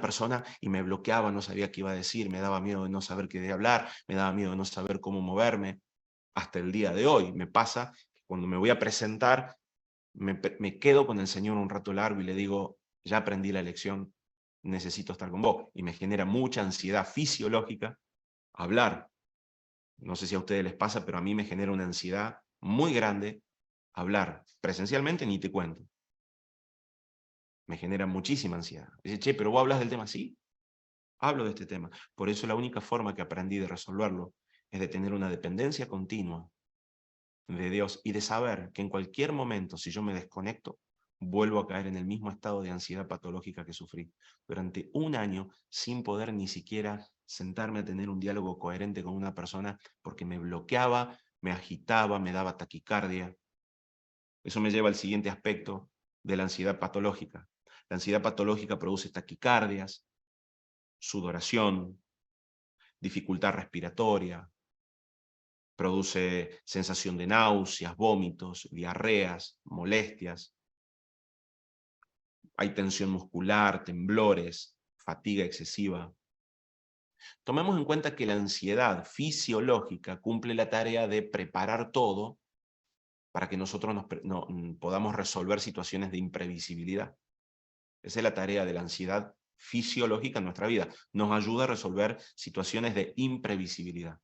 persona y me bloqueaba, no sabía qué iba a decir, me daba miedo de no saber qué de hablar, me daba miedo de no saber cómo moverme. Hasta el día de hoy me pasa que cuando me voy a presentar, me quedo con el Señor un rato largo y le digo, ya aprendí la lección, necesito estar con vos. Y me genera mucha ansiedad fisiológica hablar. No sé si a ustedes les pasa, pero a mí me genera una ansiedad muy grande hablar. Presencialmente ni te cuento. Me genera muchísima ansiedad. Dice, che, pero vos hablas del tema. Sí, hablo de este tema. Por eso la única forma que aprendí de resolverlo es de tener una dependencia continua de Dios y de saber que en cualquier momento, si yo me desconecto, vuelvo a caer en el mismo estado de ansiedad patológica que sufrí durante un año sin poder ni siquiera sentarme a tener un diálogo coherente con una persona porque me bloqueaba, me agitaba, me daba taquicardia. Eso me lleva al siguiente aspecto de la ansiedad patológica. La ansiedad patológica produce taquicardias, sudoración, dificultad respiratoria, produce sensación de náuseas, vómitos, diarreas, molestias. Hay tensión muscular, temblores, fatiga excesiva. Tomemos en cuenta que la ansiedad fisiológica cumple la tarea de preparar todo para que nosotros podamos resolver situaciones de imprevisibilidad. Esa es la tarea de la ansiedad fisiológica en nuestra vida. Nos ayuda a resolver situaciones de imprevisibilidad.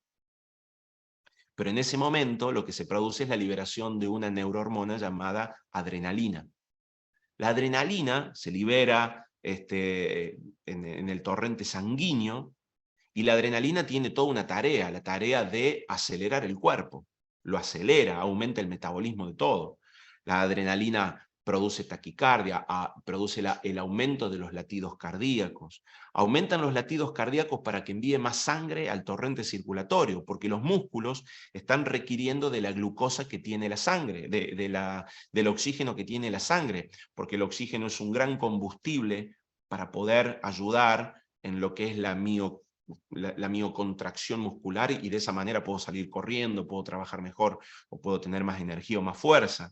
Pero en ese momento lo que se produce es la liberación de una neurohormona llamada adrenalina. La adrenalina se libera en el torrente sanguíneo y la adrenalina tiene toda una tarea, la tarea de acelerar el cuerpo. Lo acelera, aumenta el metabolismo de todo. La adrenalina produce taquicardia, produce el aumento de los latidos cardíacos. Aumentan los latidos cardíacos para que envíe más sangre al torrente circulatorio, porque los músculos están requiriendo de la glucosa que tiene la sangre, del oxígeno que tiene la sangre, porque el oxígeno es un gran combustible para poder ayudar en lo que es la miocontracción muscular y de esa manera puedo salir corriendo, puedo trabajar mejor o puedo tener más energía o más fuerza.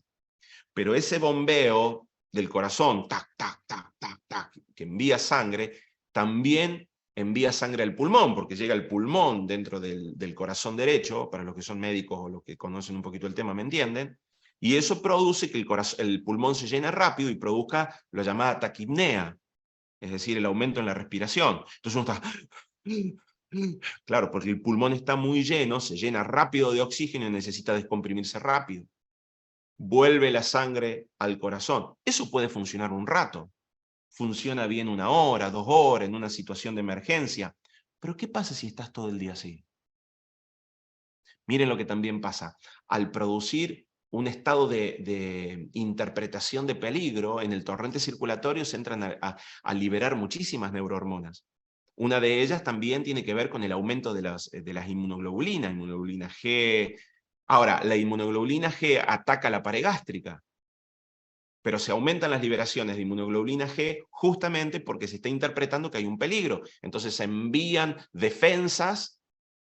Pero ese bombeo del corazón, tac, tac, tac, tac, tac, que envía sangre, también envía sangre al pulmón, porque llega al pulmón dentro del corazón derecho, para los que son médicos o los que conocen un poquito el tema, ¿me entienden? Y eso produce que el pulmón se llene rápido y produzca la llamada taquipnea, es decir, el aumento en la respiración. Entonces uno está... Claro, porque el pulmón está muy lleno, se llena rápido de oxígeno y necesita descomprimirse rápido. Vuelve la sangre al corazón. Eso puede funcionar un rato. Funciona bien 1 hora, 2 horas, en una situación de emergencia. Pero ¿qué pasa si estás todo el día así? Miren lo que también pasa. Al producir un estado de interpretación de peligro, en el torrente circulatorio se entran a liberar muchísimas neurohormonas. Una de ellas también tiene que ver con el aumento de las inmunoglobulinas, inmunoglobulina G. Ahora, la inmunoglobulina G ataca la pared gástrica, pero se aumentan las liberaciones de inmunoglobulina G justamente porque se está interpretando que hay un peligro. Entonces se envían defensas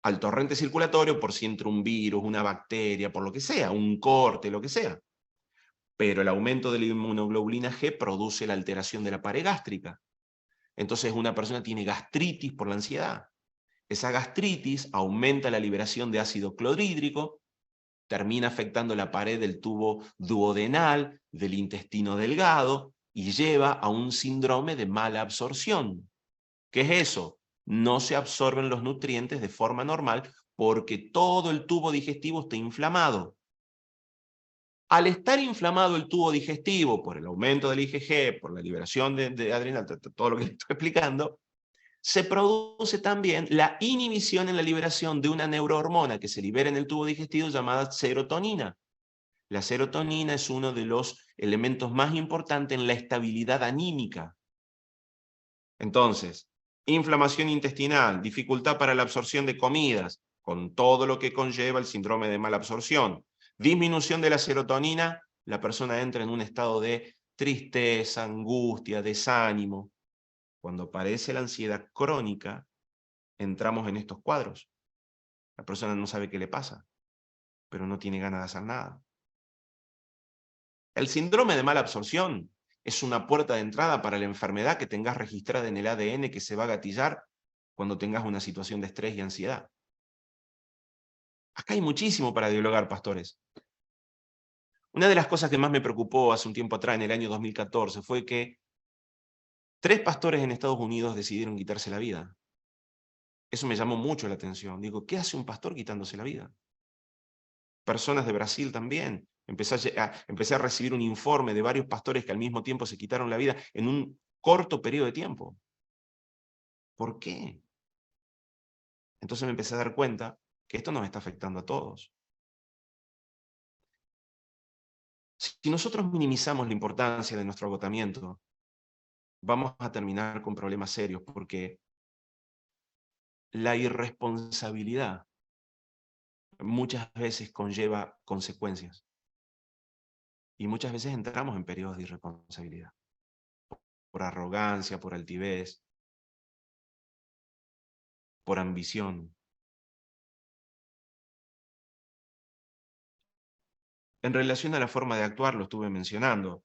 al torrente circulatorio por si entra un virus, una bacteria, por lo que sea, un corte, lo que sea. Pero el aumento de la inmunoglobulina G produce la alteración de la pared gástrica. Entonces una persona tiene gastritis por la ansiedad. Esa gastritis aumenta la liberación de ácido clorhídrico, termina afectando la pared del tubo duodenal, del intestino delgado, y lleva a un síndrome de mala absorción. ¿Qué es eso? No se absorben los nutrientes de forma normal porque todo el tubo digestivo está inflamado. Al estar inflamado el tubo digestivo por el aumento del IgG, por la liberación de adrenalina, todo lo que estoy explicando, se produce también la inhibición en la liberación de una neurohormona que se libera en el tubo digestivo llamada serotonina. La serotonina es uno de los elementos más importantes en la estabilidad anímica. Entonces, inflamación intestinal, dificultad para la absorción de comidas, con todo lo que conlleva el síndrome de mala absorción, disminución de la serotonina, la persona entra en un estado de tristeza, angustia, desánimo. Cuando aparece la ansiedad crónica, entramos en estos cuadros. La persona no sabe qué le pasa, pero no tiene ganas de hacer nada. El síndrome de mala absorción es una puerta de entrada para la enfermedad que tengas registrada en el ADN que se va a gatillar cuando tengas una situación de estrés y ansiedad. Acá hay muchísimo para dialogar, pastores. Una de las cosas que más me preocupó hace un tiempo atrás, en el año 2014, fue que 3 pastores en Estados Unidos decidieron quitarse la vida. Eso me llamó mucho la atención. Digo, ¿qué hace un pastor quitándose la vida? Personas de Brasil también. Empecé a recibir un informe de varios pastores que al mismo tiempo se quitaron la vida en un corto periodo de tiempo. ¿Por qué? Entonces me empecé a dar cuenta que esto nos está afectando a todos. Si nosotros minimizamos la importancia de nuestro agotamiento, vamos a terminar con problemas serios, porque la irresponsabilidad muchas veces conlleva consecuencias. Y muchas veces entramos en periodos de irresponsabilidad. Por arrogancia, por altivez, por ambición. En relación a la forma de actuar, lo estuve mencionando.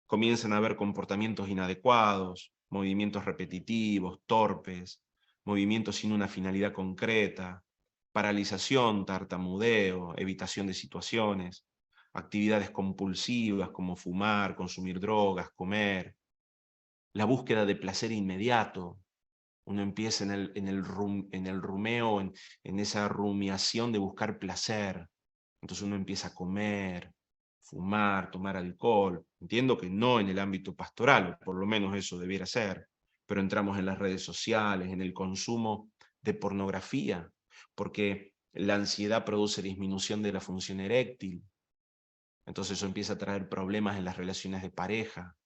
Comienzan a haber comportamientos inadecuados, movimientos repetitivos, torpes, movimientos sin una finalidad concreta, paralización, tartamudeo, evitación de situaciones, actividades compulsivas como fumar, consumir drogas, comer, la búsqueda de placer inmediato. Uno empieza en el rumeo, en esa rumiación de buscar placer. Entonces uno empieza a comer, fumar, tomar alcohol. Entiendo que no en el ámbito pastoral, o por lo menos eso debiera ser, pero entramos en las redes sociales, en el consumo de pornografía, porque la ansiedad produce disminución de la función eréctil. Entonces eso empieza a traer problemas en las relaciones de pareja.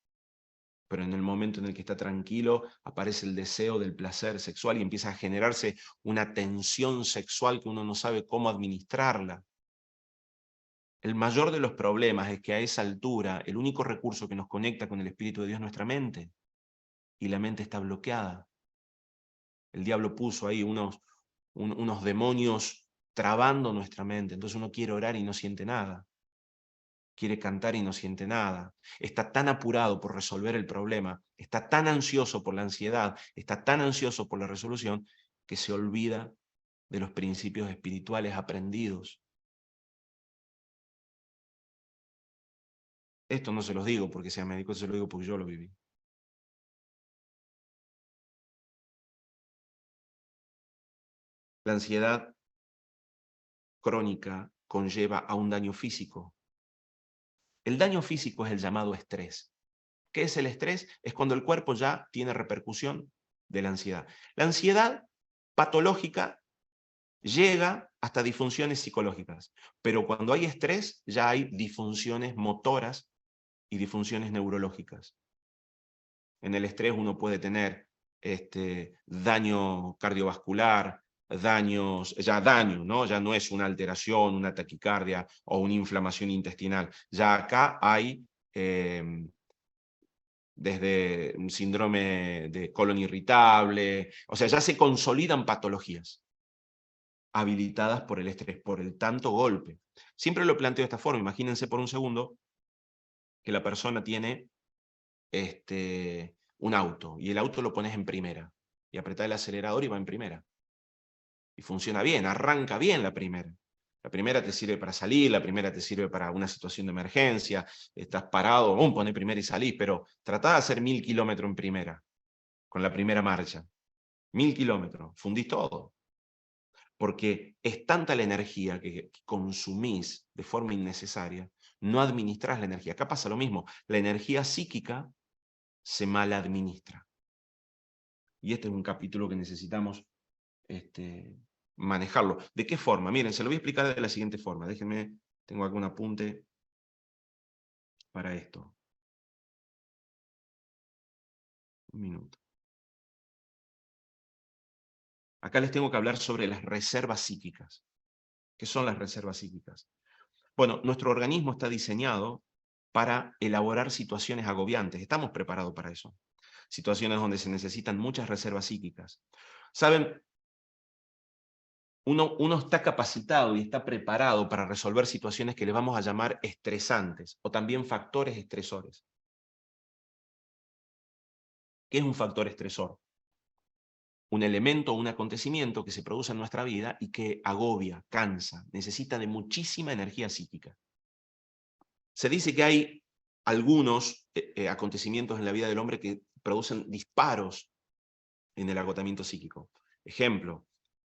Pero en el momento en el que está tranquilo, aparece el deseo del placer sexual y empieza a generarse una tensión sexual que uno no sabe cómo administrarla. El mayor de los problemas es que a esa altura el único recurso que nos conecta con el Espíritu de Dios es nuestra mente, y la mente está bloqueada. El diablo puso ahí unos demonios trabando nuestra mente, entonces uno quiere orar y no siente nada. Quiere cantar y no siente nada. Está tan apurado por resolver el problema, está tan ansioso por la ansiedad, está tan ansioso por la resolución, que se olvida de los principios espirituales aprendidos. Esto no se los digo porque sea médico, se lo digo porque yo lo viví. La ansiedad crónica conlleva a un daño físico. El daño físico es el llamado estrés. ¿Qué es el estrés? Es cuando el cuerpo ya tiene repercusión de la ansiedad. La ansiedad patológica llega hasta disfunciones psicológicas, pero cuando hay estrés ya hay disfunciones motoras y disfunciones neurológicas. En el estrés uno puede tener daño cardiovascular, daño, ¿no? Ya no es una alteración, una taquicardia o una inflamación intestinal. Ya acá hay desde un síndrome de colon irritable, o sea, ya se consolidan patologías habilitadas por el estrés, por el tanto golpe. Siempre lo planteo de esta forma. Imagínense por un segundo que la persona tiene un auto, y el auto lo pones en primera, y apretás el acelerador y va en primera. Y funciona bien, arranca bien la primera. La primera te sirve para salir, la primera te sirve para una situación de emergencia, estás parado, poné primera y salís, pero tratá de hacer 1000 kilómetros en primera, con la primera marcha. 1000 kilómetros, fundís todo. Porque es tanta la energía que consumís de forma innecesaria, no administrás la energía. Acá pasa lo mismo, la energía psíquica se mal administra. Y este es un capítulo que necesitamos manejarlo. ¿De qué forma? Miren, se lo voy a explicar de la siguiente forma. Déjenme, tengo algún apunte para esto. Un minuto. Acá les tengo que hablar sobre las reservas psíquicas. ¿Qué son las reservas psíquicas? Bueno, nuestro organismo está diseñado para elaborar situaciones agobiantes. Estamos preparados para eso. Situaciones donde se necesitan muchas reservas psíquicas. ¿Saben? Uno está capacitado y está preparado para resolver situaciones que le vamos a llamar estresantes o también factores estresores. ¿Qué es un factor estresor? Un elemento o un acontecimiento que se produce en nuestra vida y que agobia, cansa, necesita de muchísima energía psíquica. Se dice que hay algunos acontecimientos en la vida del hombre que producen disparos en el agotamiento psíquico. Ejemplo,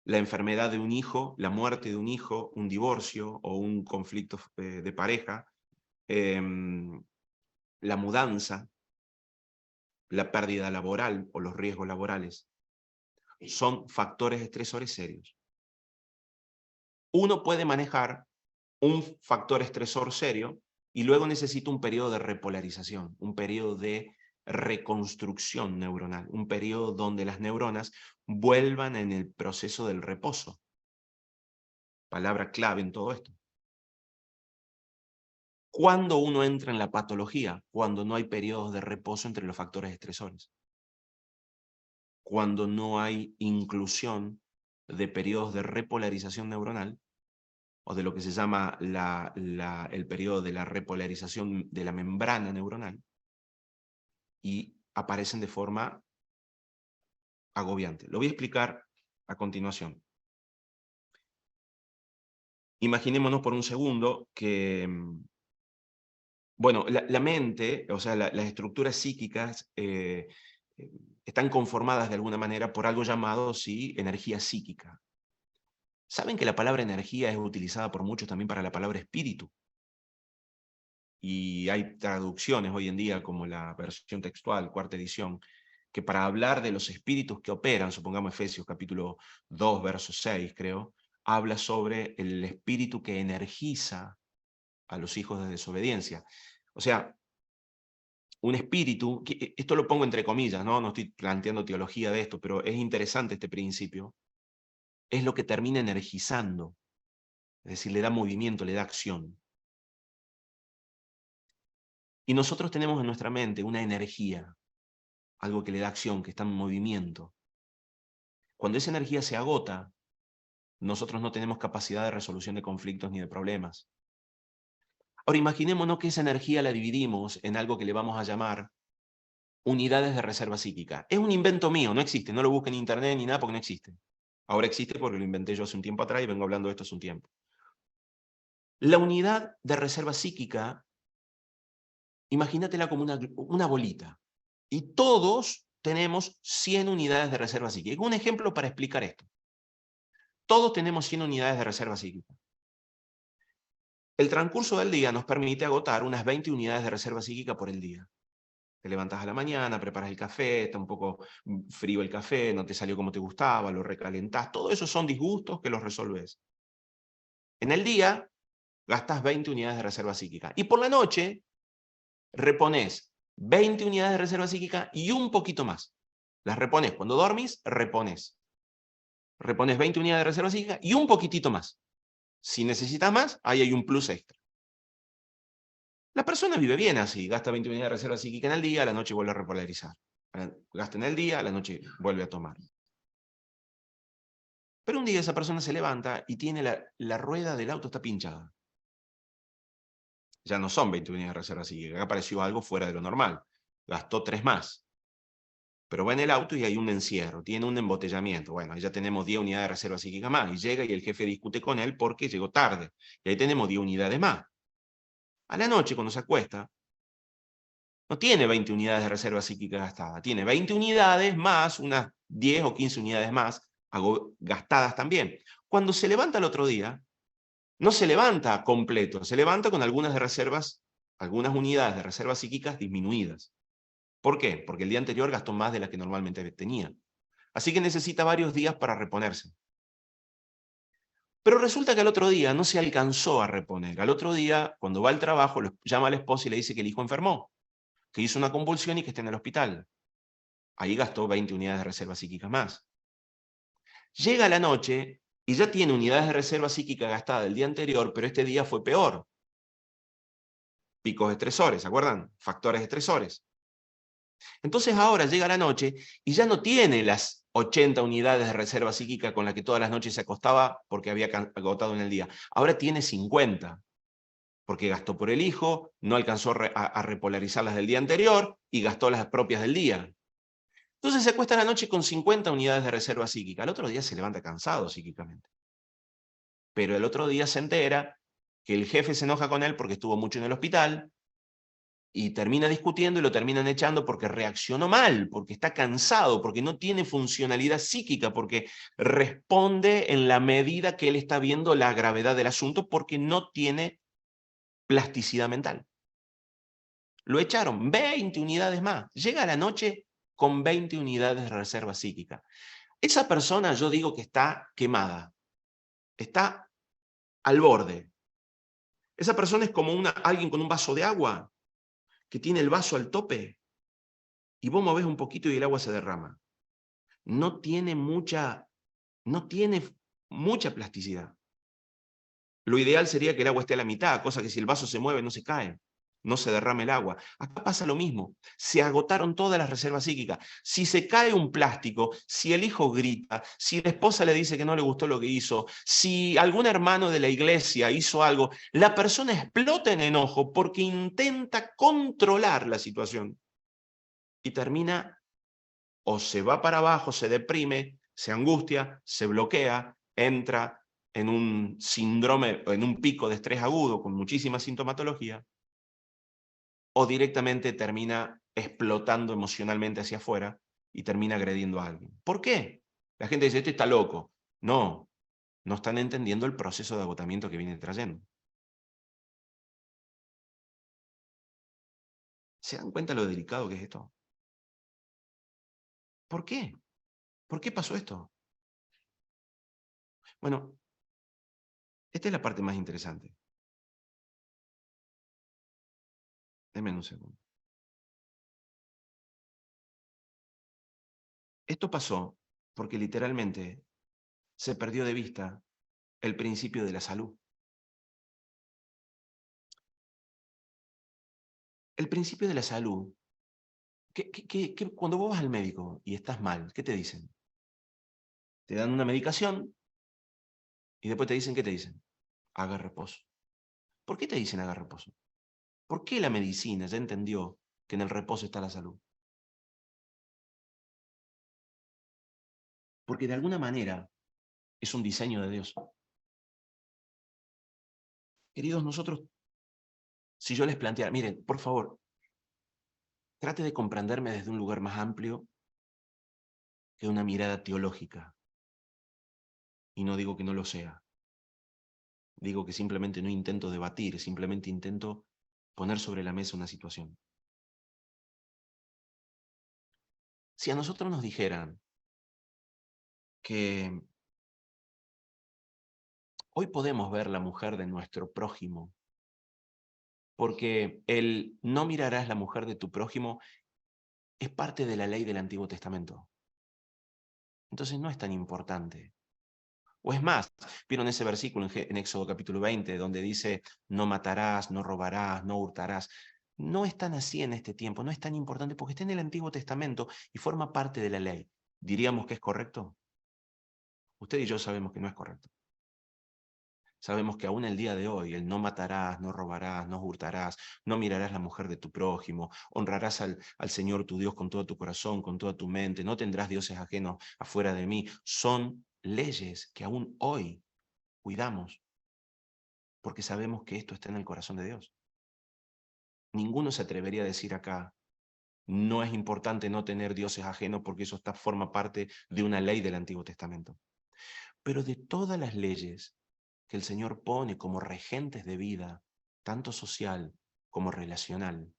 la enfermedad de un hijo, la muerte de un hijo, un divorcio o un conflicto de pareja, la mudanza, la pérdida laboral o los riesgos laborales, son factores estresores serios. Uno puede manejar un factor estresor serio y luego necesita un periodo de repolarización, un periodo de reconstrucción neuronal, un periodo donde las neuronas vuelvan en el proceso del reposo. Palabra clave en todo esto. ¿Cuándo uno entra en la patología? Cuando no hay periodos de reposo entre los factores estresores. Cuando no hay inclusión de periodos de repolarización neuronal, o de lo que se llama el periodo de la repolarización de la membrana neuronal, y aparecen de forma agobiante. Lo voy a explicar a continuación. Imaginémonos por un segundo que, bueno, la mente, o sea, las estructuras psíquicas están conformadas de alguna manera por algo llamado, sí, energía psíquica. ¿Saben que la palabra energía es utilizada por muchos también para la palabra espíritu? Y hay traducciones hoy en día, como la versión textual, cuarta edición, que para hablar de los espíritus que operan, supongamos Efesios capítulo 2, verso 6, creo, habla sobre el espíritu que energiza a los hijos de desobediencia. O sea, un espíritu, esto lo pongo entre comillas, no estoy planteando teología de esto, pero es interesante este principio, es lo que termina energizando, es decir, le da movimiento, le da acción. Y nosotros tenemos en nuestra mente una energía, algo que le da acción, que está en movimiento. Cuando esa energía se agota, nosotros no tenemos capacidad de resolución de conflictos ni de problemas. Ahora imaginémonos que esa energía la dividimos en algo que le vamos a llamar unidades de reserva psíquica. Es un invento mío, no existe, no lo busquen en internet ni nada porque no existe. Ahora existe porque lo inventé yo hace un tiempo atrás y vengo hablando de esto hace un tiempo. La unidad de reserva psíquica, imagínatela como una bolita. Y todos tenemos 100 unidades de reserva psíquica. Un ejemplo para explicar esto. Todos tenemos 100 unidades de reserva psíquica. El transcurso del día nos permite agotar unas 20 unidades de reserva psíquica por el día. Te levantas a la mañana, preparas el café, está un poco frío el café, no te salió como te gustaba, lo recalentás. Todo eso son disgustos que los resolves. En el día gastas 20 unidades de reserva psíquica. Y por la noche repones 20 unidades de reserva psíquica y un poquito más. Las repones. Cuando dormís, repones. Repones 20 unidades de reserva psíquica y un poquitito más. Si necesitas más, ahí hay un plus extra. La persona vive bien así, gasta 20 unidades de reserva psíquica en el día, a la noche vuelve a repolarizar. Gasta en el día, a la noche vuelve a tomar. Pero un día esa persona se levanta y tiene la rueda del auto está pinchada. Ya no son 20 unidades de reserva psíquica, acá apareció algo fuera de lo normal. Gastó 3 más. Pero va en el auto y hay un encierro, tiene un embotellamiento. Bueno, ahí ya tenemos 10 unidades de reserva psíquica más. Y llega y el jefe discute con él porque llegó tarde. Y ahí tenemos 10 unidades más. A la noche, cuando se acuesta, no tiene 20 unidades de reserva psíquica gastada. Tiene 20 unidades más unas 10 o 15 unidades más gastadas también. Cuando se levanta el otro día, no se levanta completo, se levanta con algunas unidades de reservas psíquicas disminuidas. ¿Por qué? Porque el día anterior gastó más de las que normalmente tenía. Así que necesita varios días para reponerse. Pero resulta que al otro día no se alcanzó a reponer. Al otro día, cuando va al trabajo, llama a la esposa y le dice que el hijo enfermó, que hizo una convulsión y que está en el hospital. Ahí gastó 20 unidades de reserva psíquica más. Llega la noche y ya tiene unidades de reserva psíquica gastada el día anterior, pero este día fue peor. Picos estresores, ¿se acuerdan? Factores estresores. Entonces ahora llega la noche y ya no tiene las 80 unidades de reserva psíquica con las que todas las noches se acostaba porque había agotado en el día. Ahora tiene 50, porque gastó por el hijo, no alcanzó a repolarizar las del día anterior y gastó las propias del día. Entonces se acuesta a la noche con 50 unidades de reserva psíquica. Al otro día se levanta cansado psíquicamente. Pero el otro día se entera que el jefe se enoja con él porque estuvo mucho en el hospital y termina discutiendo y lo terminan echando porque reaccionó mal, porque está cansado, porque no tiene funcionalidad psíquica, porque responde en la medida que él está viendo la gravedad del asunto, porque no tiene plasticidad mental. Lo echaron 20 unidades más. Llega a la noche con 20 unidades de reserva psíquica. Esa persona yo digo que está quemada, está al borde. Esa persona es como alguien con un vaso de agua que tiene el vaso al tope y vos movés un poquito y el agua se derrama. No tiene mucha plasticidad. Lo ideal sería que el agua esté a la mitad, cosa que si el vaso se mueve no se cae, no se derrame el agua. Acá pasa lo mismo. Se agotaron todas las reservas psíquicas. Si se cae un plástico, si el hijo grita, si la esposa le dice que no le gustó lo que hizo, si algún hermano de la iglesia hizo algo, la persona explota en enojo porque intenta controlar la situación y termina o se va para abajo, se deprime, se angustia, se bloquea, entra en un síndrome, en un pico de estrés agudo con muchísima sintomatología, o directamente termina explotando emocionalmente hacia afuera y termina agrediendo a alguien. ¿Por qué? La gente dice, este está loco. No, no están entendiendo el proceso de agotamiento que viene trayendo. ¿Se dan cuenta lo delicado que es esto? ¿Por qué? ¿Por qué pasó esto? Bueno, esta es la parte más interesante. Denme un segundo. Esto pasó porque literalmente se perdió de vista el principio de la salud. El principio de la salud, cuando vos vas al médico y estás mal, ¿qué te dicen? Te dan una medicación y después te dicen, ¿qué te dicen? Haga reposo. ¿Por qué te dicen haga reposo? ¿Por qué la medicina ya entendió que en el reposo está la salud? Porque de alguna manera es un diseño de Dios. Queridos, nosotros, si yo les planteara, miren, por favor, trate de comprenderme desde un lugar más amplio que una mirada teológica. Y no digo que no lo sea. Digo que simplemente no intento debatir, simplemente intento poner sobre la mesa una situación. Si a nosotros nos dijeran que hoy podemos ver la mujer de nuestro prójimo, porque el no mirarás la mujer de tu prójimo es parte de la ley del Antiguo Testamento. Entonces no es tan importante. O es más, vieron ese versículo en Éxodo capítulo 20, donde dice, no matarás, no robarás, no hurtarás. No es tan así en este tiempo, no es tan importante porque está en el Antiguo Testamento y forma parte de la ley. ¿Diríamos que es correcto? Usted y yo sabemos que no es correcto. Sabemos que aún el día de hoy, el no matarás, no robarás, no hurtarás, no mirarás la mujer de tu prójimo, honrarás al Señor tu Dios con todo tu corazón, con toda tu mente, no tendrás dioses ajenos afuera de mí. Son leyes que aún hoy cuidamos, porque sabemos que esto está en el corazón de Dios. Ninguno se atrevería a decir acá, no es importante no tener dioses ajenos porque eso forma parte de una ley del Antiguo Testamento. Pero de todas las leyes que el Señor pone como regentes de vida, tanto social como relacional,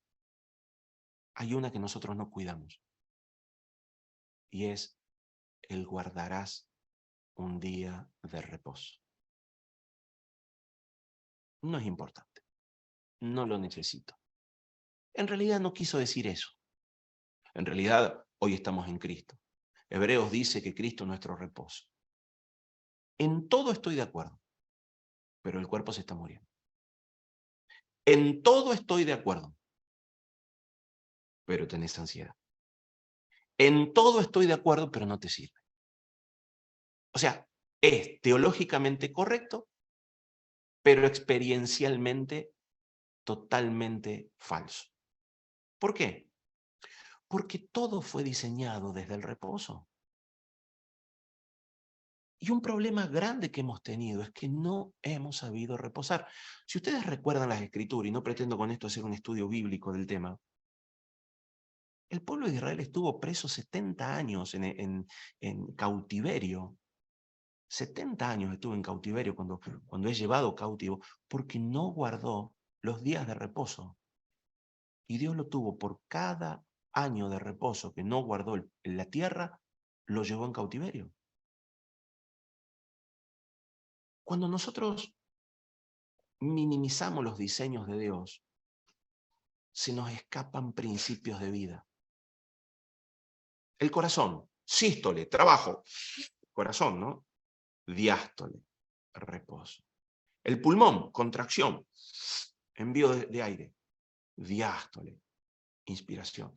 hay una que nosotros no cuidamos. Y es el guardarás un día de reposo. No es importante. No lo necesito. En realidad no quiso decir eso. En realidad hoy estamos en Cristo. Hebreos dice que Cristo es nuestro reposo. En todo estoy de acuerdo, pero el cuerpo se está muriendo. En todo estoy de acuerdo, pero tenés ansiedad. En todo estoy de acuerdo, pero no te sirve. O sea, es teológicamente correcto, pero experiencialmente totalmente falso. ¿Por qué? Porque todo fue diseñado desde el reposo. Y un problema grande que hemos tenido es que no hemos sabido reposar. Si ustedes recuerdan las Escrituras, y no pretendo con esto hacer un estudio bíblico del tema, el pueblo de Israel estuvo preso 70 años en cautiverio. 70 años estuvo en cautiverio cuando es llevado cautivo, porque no guardó los días de reposo. Y Dios lo tuvo por cada año de reposo que no guardó en la tierra, lo llevó en cautiverio. Cuando nosotros minimizamos los diseños de Dios, se nos escapan principios de vida. El corazón, sístole, trabajo, corazón, ¿no? Diástole, reposo. El pulmón, contracción, envío de aire. Diástole, inspiración.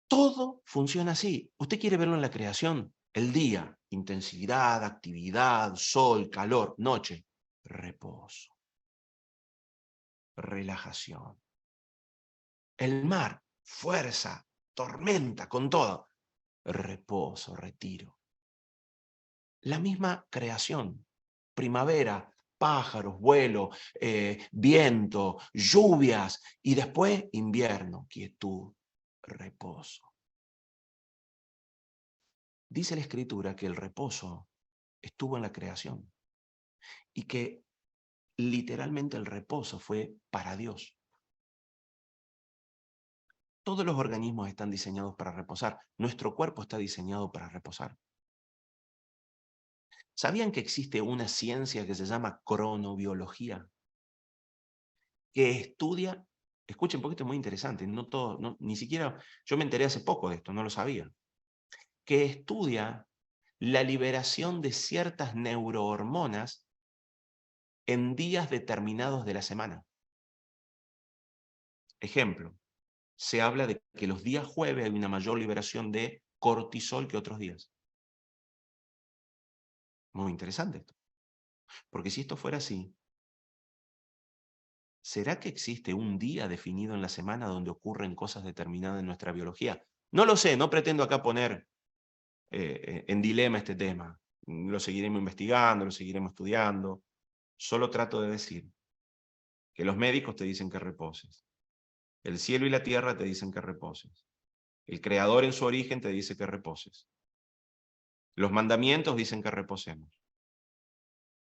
Todo funciona así. Usted quiere verlo en la creación. El día, intensidad, actividad, sol, calor. Noche, reposo, relajación. El mar, fuerza, tormenta, con todo. Reposo, retiro. La misma creación. Primavera, pájaros, vuelo, viento, lluvias, y después invierno, quietud, reposo. Dice la Escritura que el reposo estuvo en la creación y que literalmente el reposo fue para Dios. Todos los organismos están diseñados para reposar. Nuestro cuerpo está diseñado para reposar. ¿Sabían que existe una ciencia que se llama cronobiología? Que estudia, escuchen porque esto es muy interesante, ni siquiera, yo me enteré hace poco de esto, no lo sabía, que estudia la liberación de ciertas neurohormonas en días determinados de la semana. Ejemplo, se habla de que los días jueves hay una mayor liberación de cortisol que otros días. Muy interesante esto. Porque si esto fuera así, ¿será que existe un día definido en la semana donde ocurren cosas determinadas en nuestra biología? No lo sé, no pretendo acá poner en dilema este tema. Lo seguiremos investigando, lo seguiremos estudiando. Solo trato de decir que los médicos te dicen que reposes. El cielo y la tierra te dicen que reposes. El Creador en su origen te dice que reposes. Los mandamientos dicen que reposemos.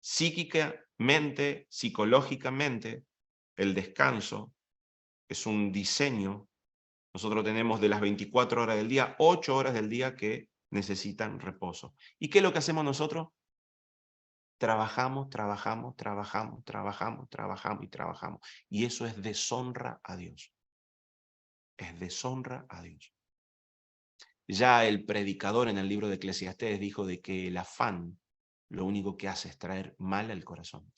Psíquicamente, psicológicamente, el descanso es un diseño. Nosotros tenemos de las 24 horas del día, 8 horas del día que necesitan reposo. ¿Y qué es lo que hacemos nosotros? Trabajamos, trabajamos, trabajamos, trabajamos, trabajamos y trabajamos. Y eso es deshonra a Dios. Es deshonra a Dios. Ya el predicador en el libro de Eclesiastés dijo de que el afán lo único que hace es traer mal al corazón.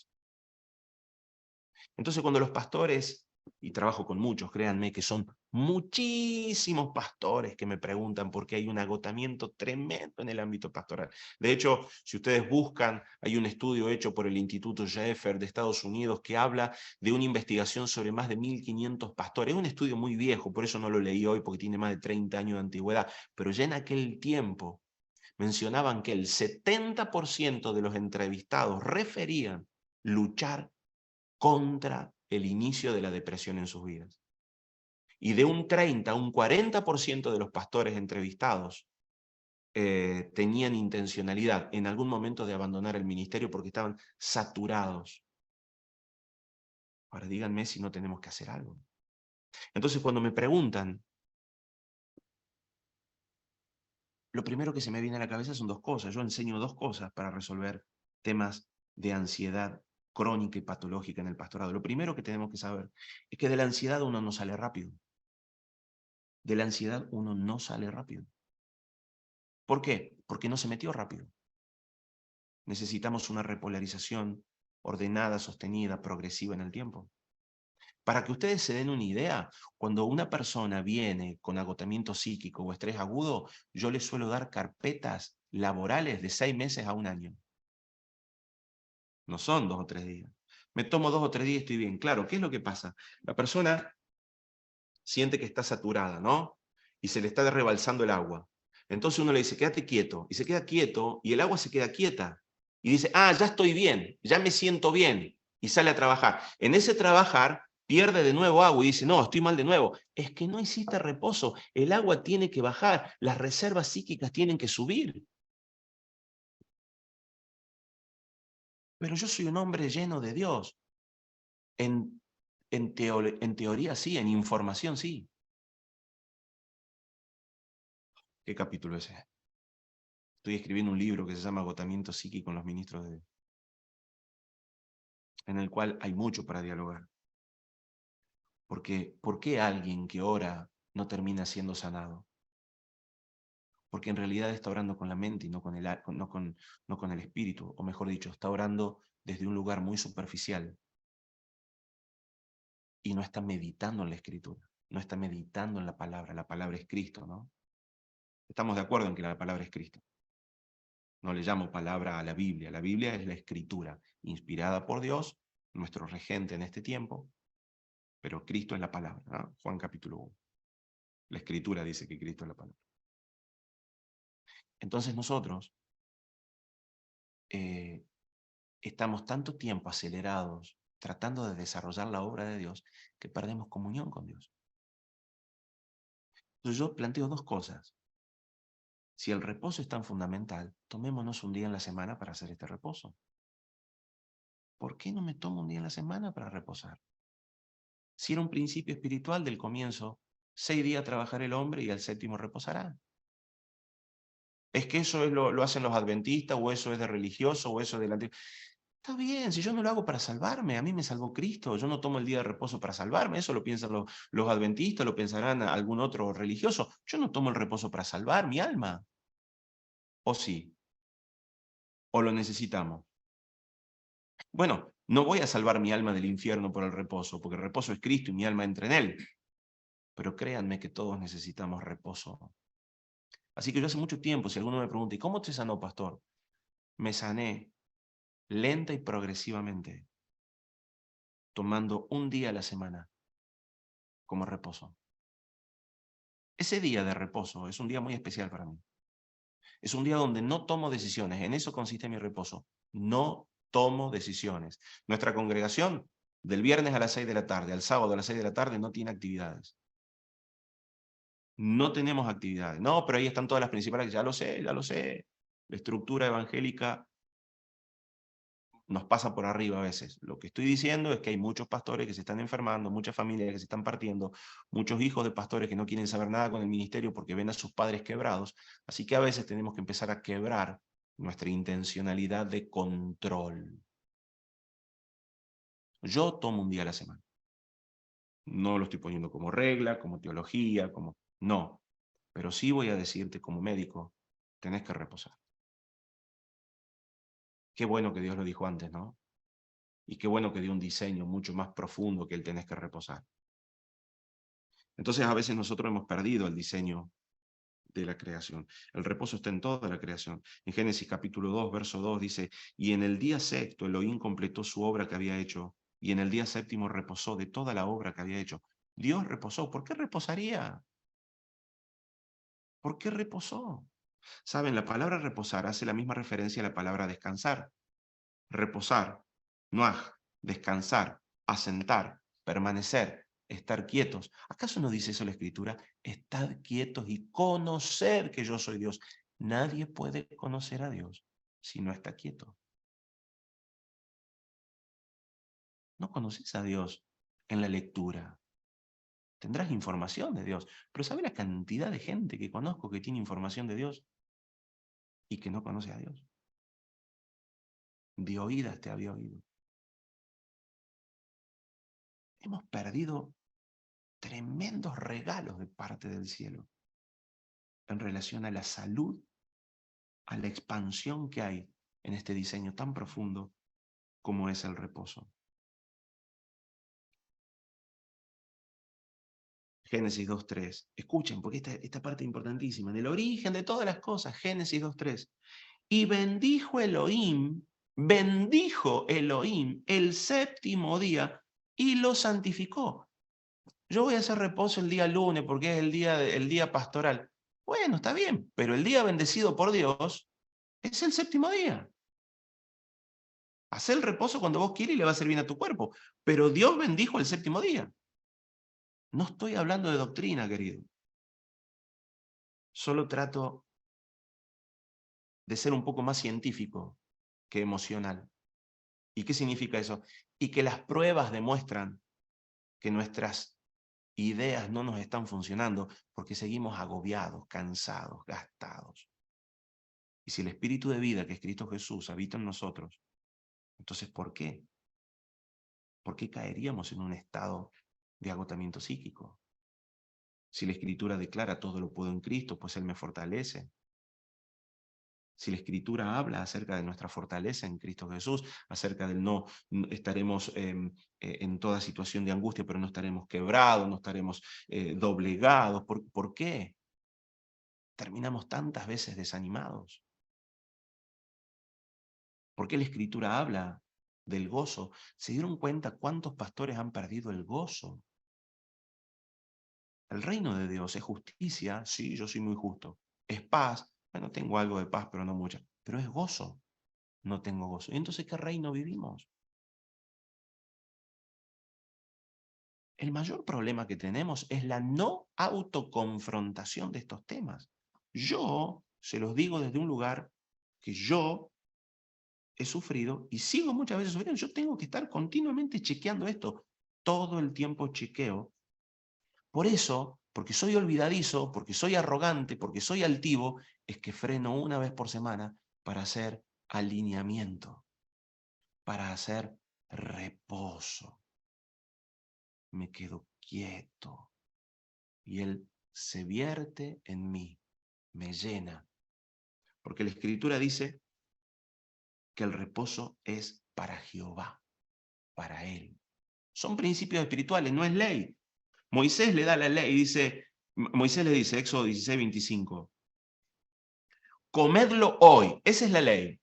Entonces cuando los pastores, y trabajo con muchos, créanme que son muchísimos pastores que me preguntan porque hay un agotamiento tremendo en el ámbito pastoral. De hecho, si ustedes buscan, hay un estudio hecho por el Instituto Jeffer de Estados Unidos que habla de una investigación sobre más de 1.500 pastores. Es un estudio muy viejo, por eso no lo leí hoy porque tiene más de 30 años de antigüedad, pero ya en aquel tiempo mencionaban que el 70% de los entrevistados referían luchar contra el inicio de la depresión en sus vidas. Y de un 30 a un 40% de los pastores entrevistados tenían intencionalidad en algún momento de abandonar el ministerio porque estaban saturados. Ahora díganme si no tenemos que hacer algo. Entonces cuando me preguntan, lo primero que se me viene a la cabeza son dos cosas. Yo enseño dos cosas para resolver temas de ansiedad crónica y patológica en el pastorado. Lo primero que tenemos que saber es que de la ansiedad uno no sale rápido. De la ansiedad uno no sale rápido. ¿Por qué? Porque no se metió rápido. Necesitamos una repolarización ordenada, sostenida, progresiva en el tiempo. Para que ustedes se den una idea, cuando una persona viene con agotamiento psíquico o estrés agudo, yo les suelo dar carpetas laborales de 6 meses a 1 año. No son 2 o 3 días. Me tomo 2 o 3 días y estoy bien. Claro, ¿qué es lo que pasa? La persona siente que está saturada, ¿no? Y se le está rebalsando el agua. Entonces uno le dice, quédate quieto, y se queda quieto, y el agua se queda quieta. Y dice, ah, ya estoy bien, ya me siento bien, y sale a trabajar. En ese trabajar pierde de nuevo agua y dice, no, estoy mal de nuevo. Es que no hiciste reposo, el agua tiene que bajar, las reservas psíquicas tienen que subir. Pero yo soy un hombre lleno de Dios. En teoría sí, en información sí. ¿Qué capítulo es ese? Estoy escribiendo un libro que se llama Agotamiento Psíquico en los ministros de Dios, en el cual hay mucho para dialogar. Porque, ¿por qué alguien que ora no termina siendo sanado? Porque en realidad está orando con la mente y no con el espíritu, o mejor dicho, está orando desde un lugar muy superficial y no está meditando en la escritura, no está meditando en la palabra es Cristo, ¿no? Estamos de acuerdo en que la palabra es Cristo. No le llamo palabra a la Biblia es la escritura, inspirada por Dios, nuestro regente en este tiempo, pero Cristo es la palabra, ¿no? Juan capítulo 1. La escritura dice que Cristo es la palabra. Entonces nosotros estamos tanto tiempo acelerados tratando de desarrollar la obra de Dios que perdemos comunión con Dios. Entonces yo planteo dos cosas. Si el reposo es tan fundamental, tomémonos un día en la semana para hacer este reposo. ¿Por qué no me tomo un día en la semana para reposar? Si era un principio espiritual del comienzo, 6 días trabajará el hombre y al 7º reposará. ¿Es que eso lo hacen los adventistas, o eso es de religioso, o eso es del antiguo? Está bien, si yo no lo hago para salvarme, a mí me salvó Cristo, yo no tomo el día de reposo para salvarme, eso lo piensan los adventistas, lo pensarán algún otro religioso. Yo no tomo el reposo para salvar mi alma. ¿O sí? ¿O lo necesitamos? Bueno, no voy a salvar mi alma del infierno por el reposo, porque el reposo es Cristo y mi alma entra en él. Pero créanme que todos necesitamos reposo. Así que yo hace mucho tiempo, si alguno me pregunta, ¿y cómo te sanó, pastor? Me sané lenta y progresivamente, tomando un día a la semana como reposo. Ese día de reposo es un día muy especial para mí. Es un día donde no tomo decisiones. En eso consiste mi reposo. No tomo decisiones. Nuestra congregación, del viernes a las 6 de la tarde, al sábado a las 6 de la tarde, no tiene actividades. No tenemos actividades. No, pero ahí están todas las principales. Ya lo sé, ya lo sé. La estructura evangélica nos pasa por arriba a veces. Lo que estoy diciendo es que hay muchos pastores que se están enfermando, muchas familias que se están partiendo, muchos hijos de pastores que no quieren saber nada con el ministerio porque ven a sus padres quebrados. Así que a veces tenemos que empezar a quebrar nuestra intencionalidad de control. Yo tomo un día a la semana. No lo estoy poniendo como regla, como teología, como... No. Pero sí voy a decirte como médico, tenés que reposar. Qué bueno que Dios lo dijo antes, ¿no? Y qué bueno que dio un diseño mucho más profundo que el tenés que reposar. Entonces a veces nosotros hemos perdido el diseño de la creación. El reposo está en toda la creación. En Génesis capítulo 2, verso 2 dice, y en el día sexto Elohim completó su obra que había hecho, y en el día séptimo reposó de toda la obra que había hecho. Dios reposó. ¿Por qué reposaría? ¿Por qué reposó? Saben, la palabra reposar hace la misma referencia a la palabra descansar. Reposar, noaj, descansar, asentar, permanecer, estar quietos. ¿Acaso no dice eso la Escritura? Estad quietos y conocer que yo soy Dios. Nadie puede conocer a Dios si no está quieto. No conoces a Dios en la lectura. Tendrás información de Dios, pero ¿sabe la cantidad de gente que conozco que tiene información de Dios y que no conoce a Dios? De oídas te había oído. Hemos perdido tremendos regalos de parte del cielo en relación a la salud, a la expansión que hay en este diseño tan profundo como es el reposo. Génesis 2.3. Escuchen, porque esta parte es importantísima. En el origen de todas las cosas, Génesis 2.3. Y bendijo Elohim el séptimo día y lo santificó. Yo voy a hacer reposo el día lunes porque es el día pastoral. Bueno, está bien, pero el día bendecido por Dios es el séptimo día. Haz el reposo cuando vos quieras y le va a hacer bien a tu cuerpo. Pero Dios bendijo el séptimo día. No estoy hablando de doctrina, querido. Solo trato de ser un poco más científico que emocional. ¿Y qué significa eso? Y que las pruebas demuestran que nuestras ideas no nos están funcionando porque seguimos agobiados, cansados, gastados. Y si el espíritu de vida, que es Cristo Jesús, habita en nosotros, entonces ¿por qué? ¿Por qué caeríamos en un estado de agotamiento psíquico? Si la Escritura declara todo lo puedo en Cristo, pues Él me fortalece. Si la Escritura habla acerca de nuestra fortaleza en Cristo Jesús, acerca del no estaremos en toda situación de angustia, pero no estaremos quebrados, no estaremos doblegados. ¿Por qué? Terminamos tantas veces desanimados. ¿Por qué la Escritura habla del gozo? ¿Se dieron cuenta cuántos pastores han perdido el gozo? El reino de Dios es justicia, sí, yo soy muy justo. Es paz, bueno, tengo algo de paz, pero no mucha. Pero es gozo, no tengo gozo. ¿Y entonces qué reino vivimos? El mayor problema que tenemos es la no autoconfrontación de estos temas. Yo se los digo desde un lugar que yo he sufrido y sigo muchas veces sufriendo. Yo tengo que estar continuamente chequeando esto. Todo el tiempo chequeo. Por eso, porque soy olvidadizo, porque soy arrogante, porque soy altivo, es que freno una vez por semana para hacer alineamiento, para hacer reposo. Me quedo quieto y Él se vierte en mí, me llena. Porque la Escritura dice que el reposo es para Jehová, para Él. Son principios espirituales, no es ley. Moisés le da la ley, Moisés le dice, Éxodo 16:25, comedlo hoy, esa es la ley.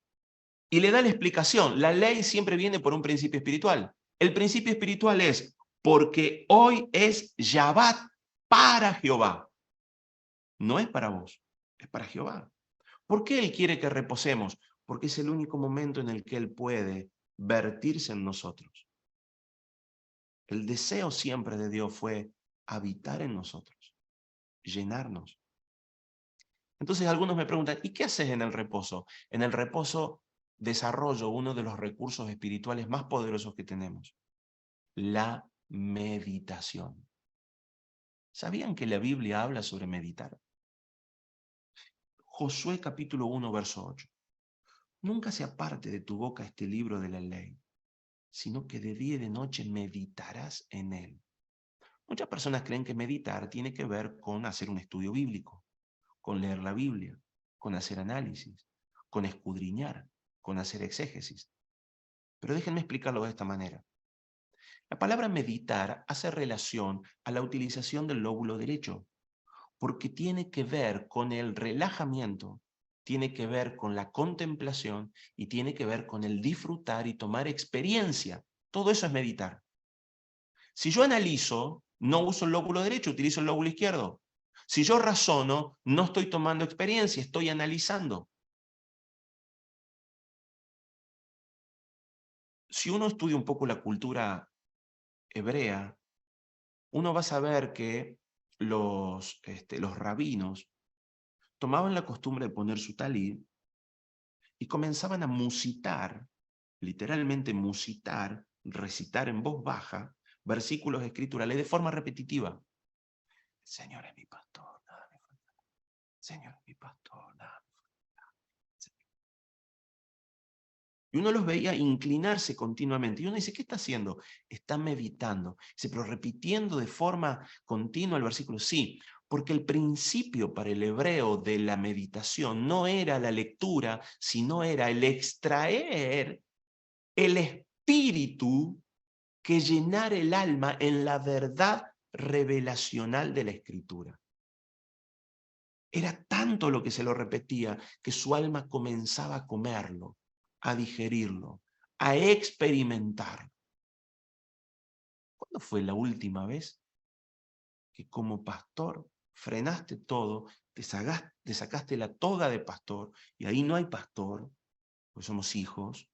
Y le da la explicación, la ley siempre viene por un principio espiritual. El principio espiritual es, porque hoy es Shabbat para Jehová. No es para vos, es para Jehová. ¿Por qué Él quiere que reposemos? Porque es el único momento en el que Él puede vertirse en nosotros. El deseo siempre de Dios fue habitar en nosotros, llenarnos. Entonces algunos me preguntan, ¿y qué haces en el reposo? En el reposo desarrollo uno de los recursos espirituales más poderosos que tenemos, la meditación. ¿Sabían que la Biblia habla sobre meditar? Josué capítulo 1, verso 8. Nunca se aparte de tu boca este libro de la ley, sino que de día y de noche meditarás en él. Muchas personas creen que meditar tiene que ver con hacer un estudio bíblico, con leer la Biblia, con hacer análisis, con escudriñar, con hacer exégesis. Pero déjenme explicarlo de esta manera. La palabra meditar hace relación a la utilización del lóbulo derecho, porque tiene que ver con el relajamiento, tiene que ver con la contemplación y tiene que ver con el disfrutar y tomar experiencia. Todo eso es meditar. Si yo analizo, no uso el lóbulo derecho, utilizo el lóbulo izquierdo. Si yo razono, no estoy tomando experiencia, estoy analizando. Si uno estudia un poco la cultura hebrea, uno va a saber que los rabinos tomaban la costumbre de poner su talí y comenzaban a musitar, literalmente musitar, recitar en voz baja, versículos escriturales de forma repetitiva. El Señor es mi pastor, nada me falta. El Señor es mi pastor, nada me falta. Y uno los veía inclinarse continuamente. Y uno dice, ¿qué está haciendo? Está meditando. Dice, pero repitiendo de forma continua el versículo. Sí, porque el principio para el hebreo de la meditación no era la lectura, sino era el extraer el espíritu que llenara el alma en la verdad revelacional de la Escritura. Era tanto lo que se lo repetía que su alma comenzaba a comerlo, a digerirlo, a experimentarlo. ¿Cuándo fue la última vez que como pastor frenaste todo, te sacaste la toga de pastor, y ahí no hay pastor, pues somos hijos,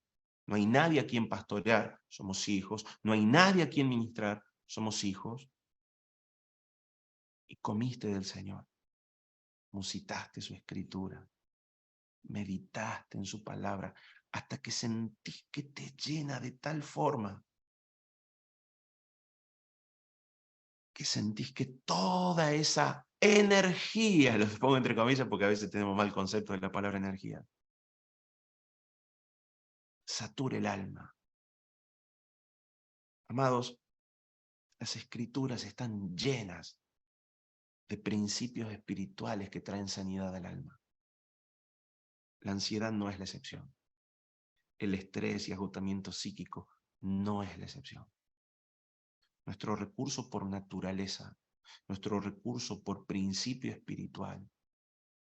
no hay nadie a quien pastorear, somos hijos, no hay nadie a quien ministrar, somos hijos, y comiste del Señor, musitaste su escritura, meditaste en su palabra, hasta que sentís que te llena de tal forma que sentís que toda esa energía, lo pongo entre comillas porque a veces tenemos mal concepto de la palabra energía, satura el alma. Amados, las escrituras están llenas de principios espirituales que traen sanidad al alma. La ansiedad no es la excepción. El estrés y agotamiento psíquico no es la excepción. Nuestro recurso por naturaleza, nuestro recurso por principio espiritual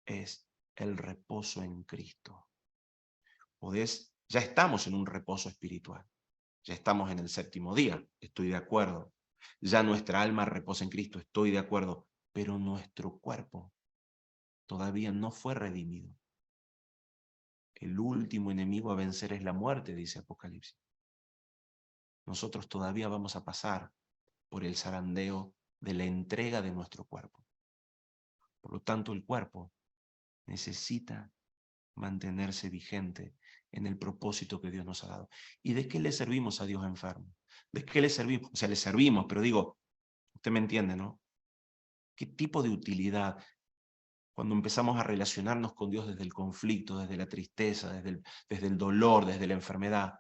es el reposo en Cristo. Ya estamos en un reposo espiritual. Ya estamos en el 7º día, estoy de acuerdo. Ya nuestra alma reposa en Cristo, estoy de acuerdo. Pero nuestro cuerpo todavía no fue redimido. El último enemigo a vencer es la muerte, dice Apocalipsis. Nosotros todavía vamos a pasar por el zarandeo de la entrega de nuestro cuerpo. Por lo tanto, el cuerpo necesita mantenerse vigente en el propósito que Dios nos ha dado. ¿Y de qué le servimos a Dios enfermo? ¿De qué le servimos? O sea, le servimos, pero digo, usted me entiende, ¿no? ¿Qué tipo de utilidad? Cuando empezamos a relacionarnos con Dios desde el conflicto, desde la tristeza, desde el dolor, desde la enfermedad.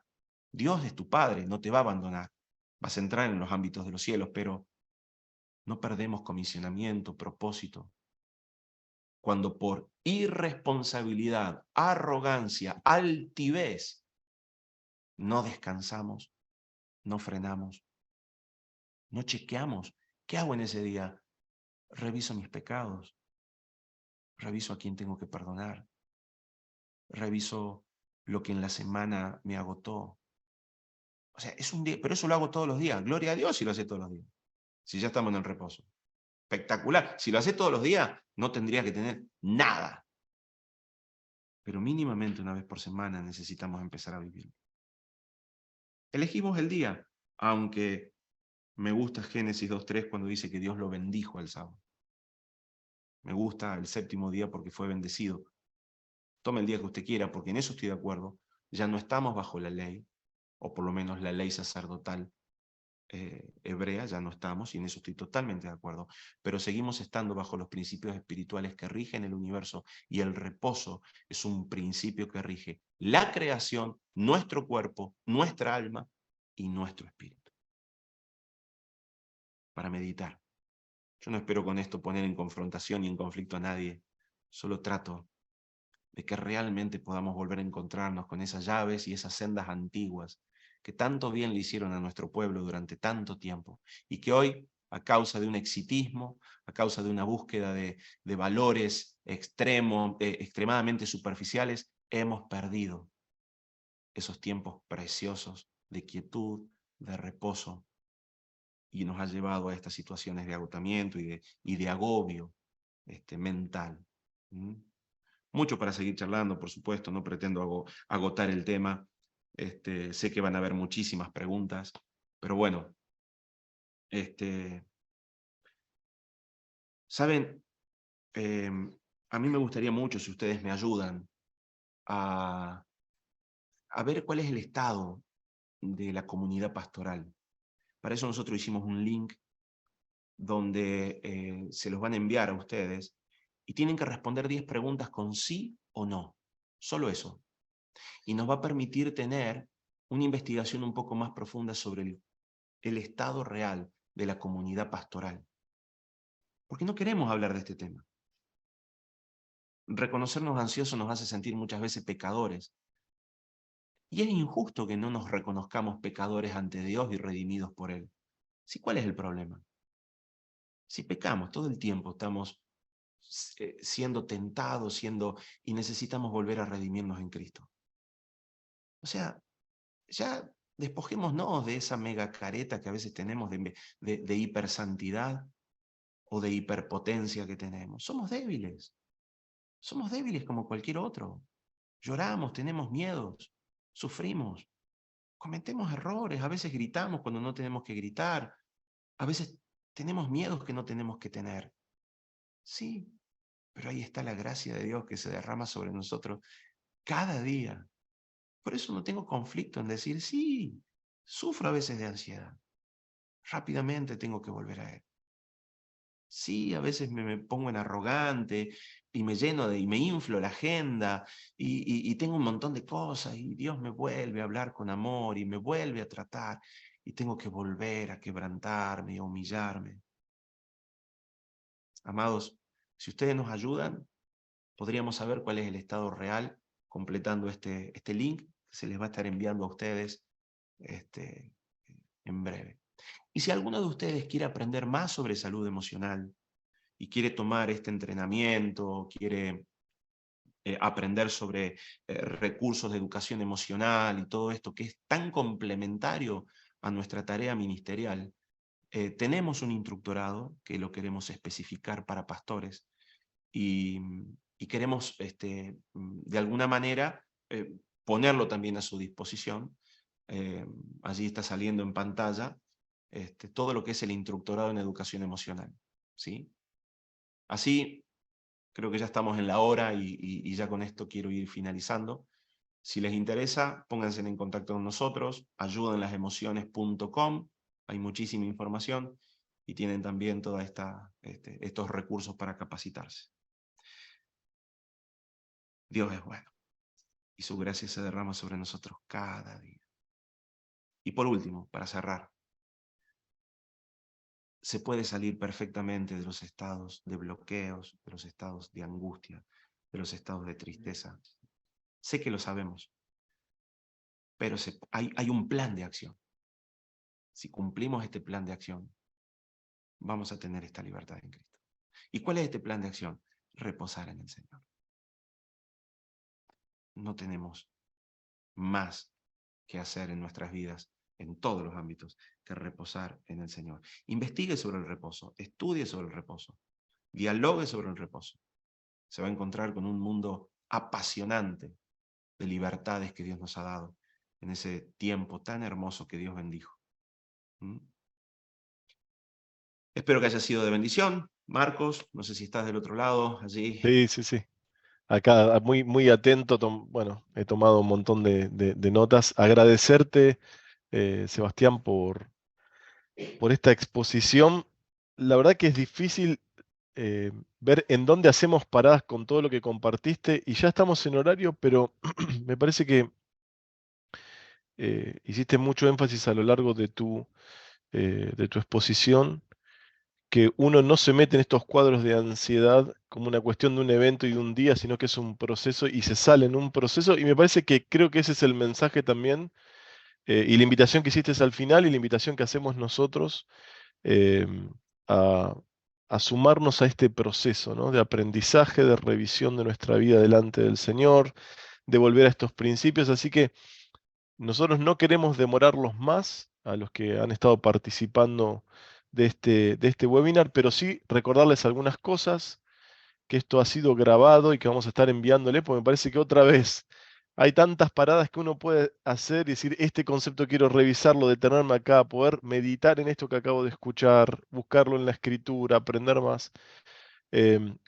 Dios es tu Padre, no te va a abandonar. Vas a entrar en los ámbitos de los cielos, pero no perdemos comisionamiento, propósito. Cuando por irresponsabilidad, arrogancia, altivez, no descansamos, no frenamos, no chequeamos. ¿Qué hago en ese día? Reviso mis pecados, reviso a quién tengo que perdonar, reviso lo que en la semana me agotó. O sea, es un día, pero eso lo hago todos los días. Gloria a Dios si lo hace todos los días. Si ya estamos en el reposo. Espectacular. Si lo hace todos los días, no tendría que tener nada. Pero mínimamente una vez por semana necesitamos empezar a vivir. Elegimos el día, aunque me gusta Génesis 2:3 cuando dice que Dios lo bendijo al sábado. Me gusta el 7º día porque fue bendecido. Tome el día que usted quiera, porque en eso estoy de acuerdo. Ya no estamos bajo la ley, o por lo menos la ley sacerdotal hebrea, ya no estamos, y en eso estoy totalmente de acuerdo, pero seguimos estando bajo los principios espirituales que rigen el universo, y el reposo es un principio que rige la creación, nuestro cuerpo, nuestra alma y nuestro espíritu. Para meditar. Yo no espero con esto poner en confrontación y en conflicto a nadie, solo trato de que realmente podamos volver a encontrarnos con esas llaves y esas sendas antiguas que tanto bien le hicieron a nuestro pueblo durante tanto tiempo, y que hoy, a causa de un exitismo, a causa de una búsqueda de valores extremadamente superficiales, hemos perdido esos tiempos preciosos de quietud, de reposo, y nos ha llevado a estas situaciones de agotamiento y de agobio mental. Mucho para seguir charlando, por supuesto, no pretendo agotar el tema. Sé que van a haber muchísimas preguntas, pero bueno, ¿saben? A mí me gustaría mucho si ustedes me ayudan a ver cuál es el estado de la comunidad pastoral. Para eso nosotros hicimos un link donde se los van a enviar a ustedes y tienen que responder 10 preguntas con sí o no. Solo eso. Y nos va a permitir tener una investigación un poco más profunda sobre el estado real de la comunidad pastoral. Porque no queremos hablar de este tema. Reconocernos ansiosos nos hace sentir muchas veces pecadores. Y es injusto que no nos reconozcamos pecadores ante Dios y redimidos por Él. ¿Sí? ¿Cuál es el problema? Si pecamos todo el tiempo, estamos siendo tentados, y necesitamos volver a redimirnos en Cristo. O sea, ya despojémonos de esa mega careta que a veces tenemos de hipersantidad. o de hiperpotencia que tenemos. Somos débiles. Somos débiles como cualquier otro. Lloramos, tenemos miedos, sufrimos, cometemos errores, a veces gritamos cuando no tenemos que gritar, a veces tenemos miedos que no tenemos que tener. Sí, pero ahí está la gracia de Dios que se derrama sobre nosotros cada día. Por eso no tengo conflicto en decir, sí, sufro a veces de ansiedad. Rápidamente tengo que volver a Él. Sí, a veces me pongo en arrogante y me lleno y me inflo la agenda y tengo un montón de cosas y Dios me vuelve a hablar con amor y me vuelve a tratar y tengo que volver a quebrantarme y a humillarme. Amados, si ustedes nos ayudan, podríamos saber cuál es el estado real completando este link que se les va a estar enviando a ustedes en breve. Y si alguno de ustedes quiere aprender más sobre salud emocional y quiere tomar este entrenamiento, quiere aprender sobre recursos de educación emocional y todo esto que es tan complementario a nuestra tarea ministerial, tenemos un instructorado que lo queremos especificar para pastores y queremos de alguna manera ponerlo también a su disposición. Allí está saliendo en pantalla todo lo que es el instructorado en educación emocional, ¿sí? Así, creo que ya estamos en la hora y ya con esto quiero ir finalizando. Si les interesa, pónganse en contacto con nosotros, ayudenlasemociones.com, hay muchísima información y tienen también todos estos recursos para capacitarse. Dios es bueno y su gracia se derrama sobre nosotros cada día. Y por último, para cerrar, se puede salir perfectamente de los estados de bloqueos, de los estados de angustia, de los estados de tristeza. Sé que lo sabemos, pero hay un plan de acción. Si cumplimos este plan de acción, vamos a tener esta libertad en Cristo. ¿Y cuál es este plan de acción? Reposar en el Señor. No tenemos más que hacer en nuestras vidas, en todos los ámbitos, que reposar en el Señor. Investigue sobre el reposo, estudie sobre el reposo, dialogue sobre el reposo. Se va a encontrar con un mundo apasionante de libertades que Dios nos ha dado en ese tiempo tan hermoso que Dios bendijo. Espero que haya sido de bendición. Marcos, no sé si estás del otro lado, allí. Sí, sí, sí. Acá muy, muy atento, bueno, he tomado un montón de notas. Agradecerte, Sebastián, por esta exposición. La verdad que es difícil ver en dónde hacemos paradas con todo lo que compartiste y ya estamos en horario, pero me parece que hiciste mucho énfasis a lo largo de tu exposición, que uno no se mete en estos cuadros de ansiedad como una cuestión de un evento y de un día, sino que es un proceso y se sale en un proceso. Y me parece que creo que ese es el mensaje también, y la invitación que hiciste al final y la invitación que hacemos nosotros eh, a, sumarnos a este proceso, ¿no? De aprendizaje, de revisión de nuestra vida delante del Señor, de volver a estos principios. Así que nosotros no queremos demorarlos más a los que han estado participando de este webinar, pero sí recordarles algunas cosas, que esto ha sido grabado y que vamos a estar enviándole, porque me parece que otra vez hay tantas paradas que uno puede hacer y decir, este concepto quiero revisarlo, detenerme acá, poder meditar en esto que acabo de escuchar, buscarlo en la escritura, aprender más.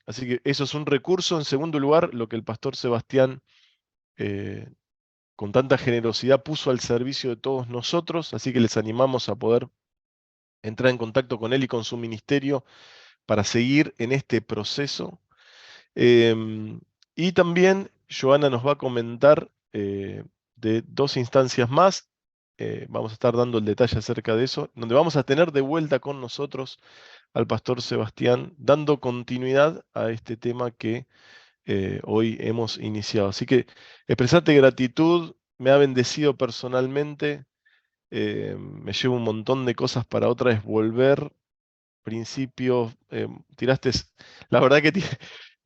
Así que eso es un recurso. En segundo lugar, lo que el pastor Sebastián con tanta generosidad puso al servicio de todos nosotros, así que les animamos a poder entrar en contacto con él y con su ministerio para seguir en este proceso. Y también Joana nos va a comentar de dos instancias más. Vamos a estar dando el detalle acerca de eso, donde vamos a tener de vuelta con nosotros al pastor Sebastián, dando continuidad a este tema que hoy hemos iniciado. Así que expresarte gratitud, me ha bendecido personalmente, me llevo un montón de cosas para otra vez volver, principios, tiraste, la verdad que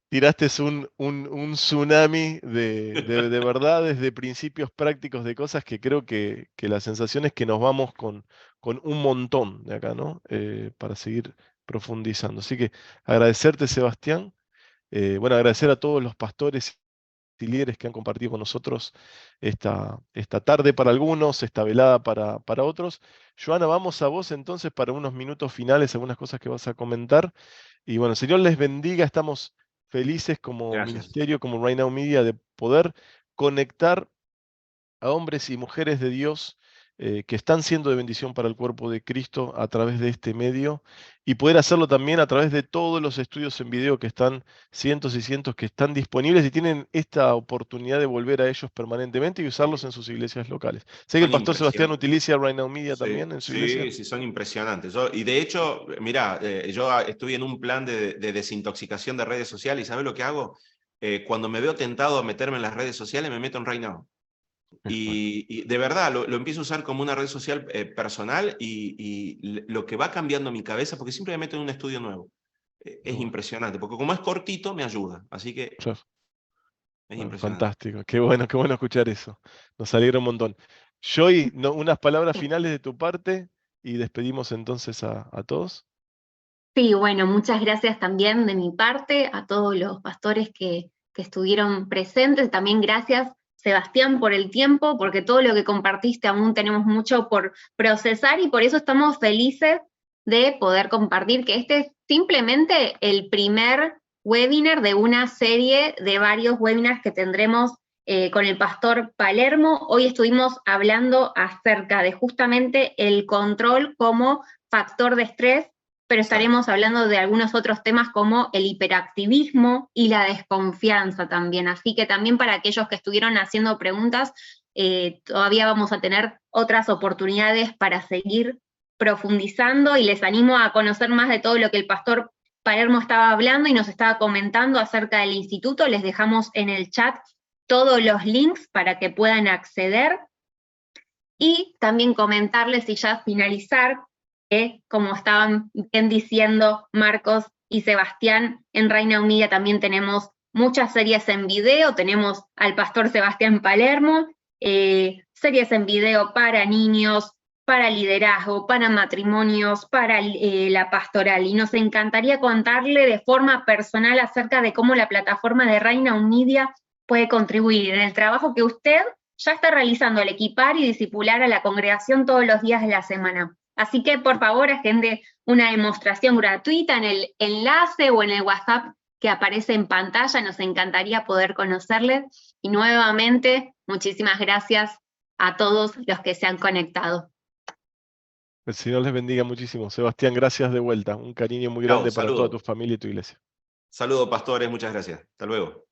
tiraste un tsunami de verdades, de principios prácticos, de cosas que creo que la sensación es que nos vamos con un montón de acá, ¿no? Para seguir profundizando. Así que agradecerte, Sebastián. Bueno, agradecer a todos los pastores y líderes que han compartido con nosotros esta tarde para algunos, esta velada para otros. Joana, vamos a vos entonces para unos minutos finales, algunas cosas que vas a comentar. Y bueno, Señor les bendiga, estamos felices como Gracias. ministerio, como Right Now Media, de poder conectar a hombres y mujeres de Dios que están siendo de bendición para el cuerpo de Cristo a través de este medio y poder hacerlo también a través de todos los estudios en video que están, cientos y cientos que están disponibles y tienen esta oportunidad de volver a ellos permanentemente y usarlos en sus iglesias locales. Sé que el Son pastor Sebastián impresionantes. utiliza Right Now Media Sí, también en su iglesia. sí, sí, son impresionantes. Y de hecho, mira, yo estuve en un plan de desintoxicación de redes sociales y ¿sabes lo que hago? Cuando me veo tentado a meterme en las redes sociales, me meto en Right Now. Bueno, Y de verdad lo empiezo a usar como una red social personal lo que va cambiando mi cabeza, porque siempre me meto en un estudio nuevo. Es bueno, impresionante, porque como es cortito, me ayuda. Así que claro. es Bueno, impresionante. fantástico, qué bueno escuchar eso. Nos alegra un montón. Joy, unas palabras finales de tu parte y despedimos entonces a todos. Sí, bueno, muchas gracias también de mi parte a todos los pastores que estuvieron presentes. También gracias, Sebastián, por el tiempo, porque todo lo que compartiste aún tenemos mucho por procesar y por eso estamos felices de poder compartir que este es simplemente el primer webinar de una serie de varios webinars que tendremos con el pastor Palermo. Hoy estuvimos hablando acerca de justamente el control como factor de estrés, pero Exacto. estaremos hablando de algunos otros temas como el hiperactivismo y la desconfianza también. Así que también para aquellos que estuvieron haciendo preguntas, todavía vamos a tener otras oportunidades para seguir profundizando y les animo a conocer más de todo lo que el pastor Palermo estaba hablando y nos estaba comentando acerca del instituto. Les dejamos en el chat todos los links para que puedan acceder. Y también comentarles y ya finalizar que, como estaban bien diciendo Marcos y Sebastián, en Right Now Media también tenemos muchas series en video, tenemos al pastor Sebastián Palermo, series en video para niños, para liderazgo, para matrimonios, para la pastoral, y nos encantaría contarle de forma personal acerca de cómo la plataforma de Right Now Media puede contribuir en el trabajo que usted ya está realizando al equipar y discipular a la congregación todos los días de la semana. Así que, por favor, agende una demostración gratuita en el enlace o en el WhatsApp que aparece en pantalla. Nos encantaría poder conocerles. Y nuevamente, muchísimas gracias a todos los que se han conectado. El Señor les bendiga muchísimo. Sebastián, gracias de vuelta. Un cariño muy Chao, grande para toda tu saludo. familia y tu iglesia. Saludo, pastores, muchas gracias. Hasta luego.